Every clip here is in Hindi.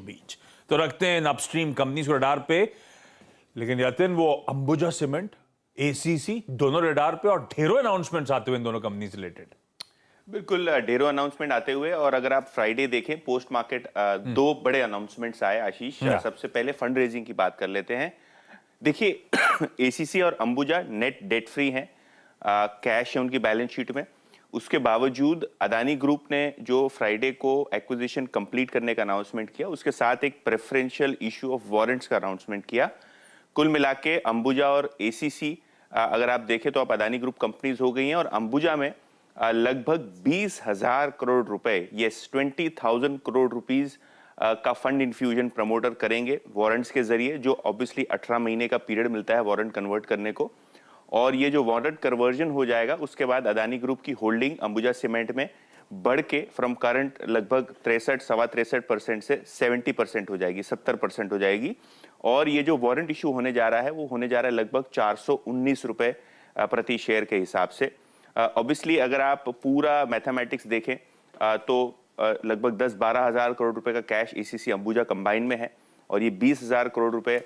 बीच। तो रखते हैं इन अपस्ट्रीम कंपनीज को रडार पे, लेकिन यतिन वो अंबुजा सीमेंट, एसीसी दोनों रडार पे और ढेरों अनाउंसमेंट्स आते हुए इन दोनों कंपनी से रिलेटेड। बिल्कुल, ढेरों अनाउंसमेंट आते हुए, और अगर आप फ्राइडे देखें पोस्ट मार्केट, दो बड़े अनाउंसमेंट्स आए आशीष। सबसे पहले फंड रेजिंग की बात कर लेते हैं। देखिए एसीसी और अंबुजा नेट डेट फ्री हैं, कैश है उनकी बैलेंस शीट में। उसके बावजूद अदानी ग्रुप ने जो फ्राइडे को एक्विजिशन कंप्लीट करने का अनाउंसमेंट किया, उसके साथ एक प्रेफरेंशियल इशू ऑफ वारंट्स का अनाउंसमेंट किया। कुल मिला के अंबुजा और एसीसी अगर आप देखें तो आप अदानी ग्रुप कंपनीज हो गई हैं, और अंबुजा में लगभग 20,000 करोड़ रुपए, यस 20,000 करोड़ रुपीज का फंड इन्फ्यूजन प्रमोटर करेंगे वारंट्स के जरिए, जो ऑब्वियसली 18 महीने का पीरियड मिलता है वारंट कन्वर्ट करने को। और ये जो वारंट कन्वर्जन हो जाएगा, उसके बाद अदानी ग्रुप की होल्डिंग अंबुजा सीमेंट में बढ़ के फ्रॉम करंट लगभग 63-63% से 70% हो जाएगी, 70% हो जाएगी। और ये जो वारंट इशू होने जा रहा है वो होने जा रहा है लगभग 419 रुपए प्रति शेयर के हिसाब से। ऑब्वियसली अगर आप पूरा मैथमेटिक्स देखें तो लगभग 10-12 हज़ार करोड़ रुपए का कैश एसीसी अंबुजा कंबाइन में है, और ये 20,000 करोड़ रुपए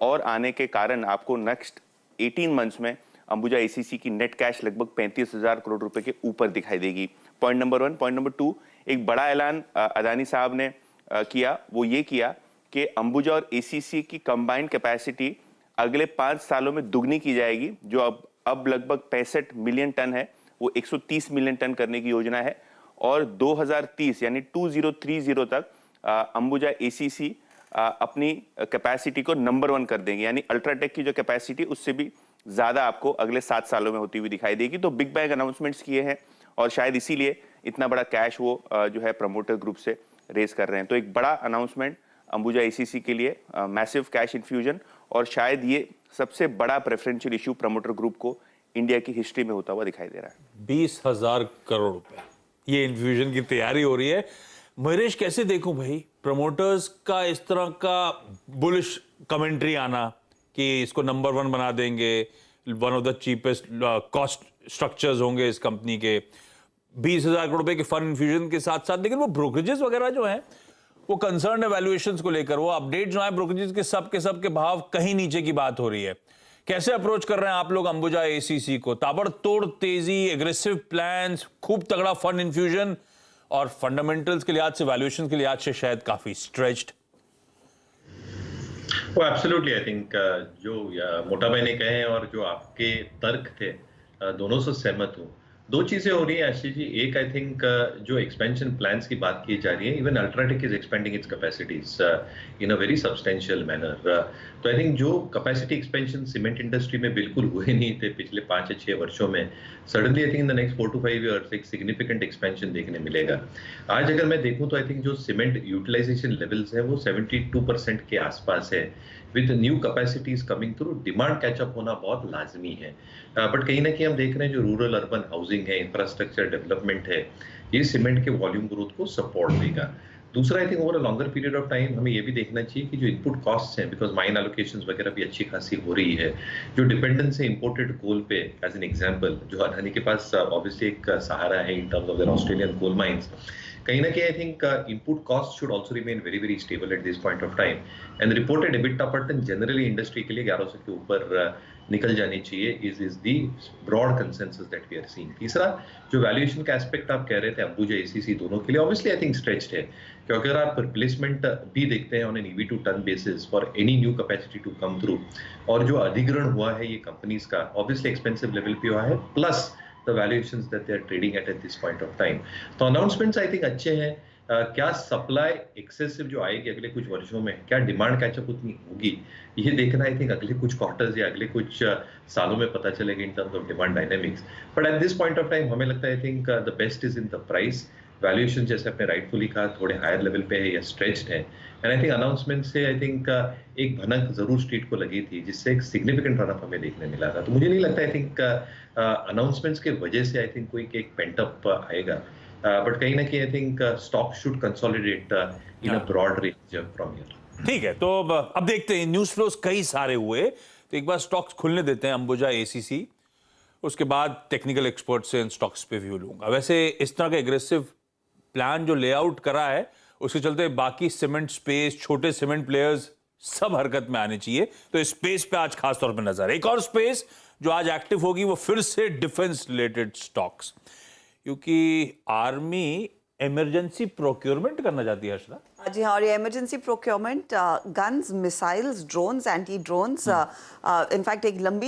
और आने के कारण आपको नेक्स्ट 18 मंथ्स में अंबुजा एसीसी की नेट कैश लगभग 35,000 करोड़ रुपए के ऊपर दिखाई देगी। Point number 1। पॉइंट नंबर 2, एक बड़ा ऐलान अदानी साहब ने किया, वो ये किया कि अंबुजा और एसीसी की कंबाइंड कैपेसिटी अगले 5 सालों में दुगनी की जाएगी। जो अब लगभग 65 मिलियन टन है, वो 130 मिलियन टन करने की योजना है, और 2030 यानी 2030 तक अंबुजा एसीसी अपनी कैपेसिटी को नंबर 1 कर देंगे, यानी अल्ट्राटेक की जो कैपेसिटी उससे भी ज्यादा आपको अगले 7 सालों में होती हुई दिखाई देगी। तो बिग बैंग अनाउंसमेंट्स किए हैं, और शायद इसीलिए इतना बड़ा कैश वो जो है प्रमोटर ग्रुप से रेज कर रहे हैं। तो एक बड़ा अनाउंसमेंट अंबुजा एसीसी के लिए, मैसिव कैश इन्फ्यूजन, और शायद ये सबसे बड़ा प्रेफरेंशियल इशू प्रमोटर ग्रुप को इंडिया की हिस्ट्री में होता हुआ दिखाई दे रहा है। 20,000 करोड़ रुपए ये इन्फ्यूजन की तैयारी हो रही है। महेश, कैसे देखूं भाई प्रमोटर्स का इस तरह का बुलिश कमेंट्री आना कि इसको नंबर 1 बना देंगे, one of the cheapest cost structures होंगे इस कंपनी के, 20,000 करोड़ रुपए के फंड इन्फ्यूजन के साथ साथ, लेकिन वो ब्रोकरेजेस वगैरह जो हैं वो कंसर्न है वैल्यूएशंस को लेकर, वो अपडेट जो है ब्रोकरेजेस के सब के भाव कहीं नीचे की बात हो रही है। कैसे अप्रोच कर रहे हैं आप लोग अंबुजा एसीसी को? ताबड़तोड़ तेजी, एग्रेसिव प्लान्स, खूब तगड़ा फंड इन्फ्यूजन, और फंडामेंटल्स के लिहाज से, वैल्यूएशन के लिहाज से शायद काफी स्ट्रेच्ड। वो एब्सोल्युटली, आई थिंक जो मोटा भाई ने कहे और जो आपके तर्क थे, दोनों से सहमत हूँ। दो चीजें हो रही है आशीष जी। एक, आई थिंक जो एक्सपेंशन प्लान्स की बात की जा रही है, even UltraTech is expanding it's capacities in a very substantial manner. तो आई थिंक जो कैपेसिटी एक्सपेंशन सीमेंट इंडस्ट्री में बिल्कुल हुए नहीं थे पिछले 5 या 6 वर्षों में, suddenly I think in the next 4 to 5 years एक सिग्निफिकेंट एक्सपेंशन देखने मिलेगा। आज अगर मैं देखूं तो आई थिंक जो सीमेंट यूटिलाइजेशन लेवल्स है वो 72% के आसपास है। With new capacities coming through, demand catch up होना बहुत लाजमी है। बट कहीं ना कहीं हम देख रहे हैं जो रूरल अर्बन हाउसिंग है, इंफ्रास्ट्रक्चर डेवलपमेंट है, ये सीमेंट के वॉल्यूम ग्रोथ को सपोर्ट देगा। दूसरा, I think over a longer period of time हमें ये भी देखना चाहिए कि जो इनपुट कॉस्ट्स हैं, बिकॉज माइन एलोकेशंस वगैरह भी अच्छी खासी हो रही है, जो डिपेंडेंस है इंपोर्टेड कोल पे, एज एन एग्जांपल जो अदानी के पास ऑब्वियसली एक सहारा है in terms of their Australian coal mines, कहीं ना कहीं I think input cost should also remain very very stable at this point of time, and reported EBITDA per ton generally industry के लिए 1100 के ऊपर निकल जानी चाहिए, is the broad consensus that we are seeing. तीसरा, जो वैल्यूएशन का एस्पेक्ट आप कह रहे थे अंबुजा एसीसी दोनों के लिए, ऑब्वियसली आई थिंक स्ट्रेच्ड है, क्योंकि अगर आप रिप्लेसमेंट भी देखते हैं on an EV to ton basis for any new capacity to come through, और जो अधिग्रहण हुआ है ये कंपनीज का ऑब्वियसली एक्सपेंसिव लेवल पे हुआ है, plus the valuations that they are trading at this point of time. तो अनाउंसमेंट्स आई थिंक अच्छे हैं। क्या सप्लाई एक्सेसिव जो आएगी अगले कुछ वर्षों में, क्या डिमांड कैचअप उतनी होगी, ये देखना आई थिंक अगले कुछ क्वार्टर्स या अगले कुछ सालों में पता चलेगा इन terms of demand dynamics. But at this point of time हमें लगता है I think the best is in the price. Valuation जैसे आपने राइटफुली कहा थोड़े हायर लेवल पे है या स्ट्रेच्ड है, एंड आई थिंक अनाउंसमेंट से आई थिंक एक भनक जरूर स्ट्रीट को लगी थी, जिससे एक सिग्निफिकेंट रन अप हमें देखने मिला था। तो मुझे नहीं लगता आई थिंक अनाउंसमेंट्स के वजह से आई थिंक कोई एक पेंट अप आएगा, बट कहीं ना कहीं I think stock should consolidate in a broad range from here. ठीक है, तो अब देखते हैं, न्यूज फ्लोज कई सारे हुए, तो एक बार स्टॉक्स खुलने देते हैं अंबुजा एसीसी, उसके बाद टेक्निकल एक्सपर्ट से इन स्टॉक्स पे व्यू लूंगा। वैसे इस तरह का एग्रेसिव प्लान जो लेआउट करा है उसके चलते बाकी सीमेंट स्पेस, छोटे सीमेंट प्लेयर्स सब हरकत में आने चाहिए। तो इस स्पेस पे आज खास तौर पे नजर। एक और स्पेस जो आज एक्टिव होगी वो फिर से डिफेंस रिलेटेड स्टॉक्स, क्योंकि आर्मी इमरजेंसी प्रोक्योरमेंट करना चाहती है हर्षदा। जी हाँ, और ये emergency procurement guns, missiles, drones, anti drones, in fact एक लंबी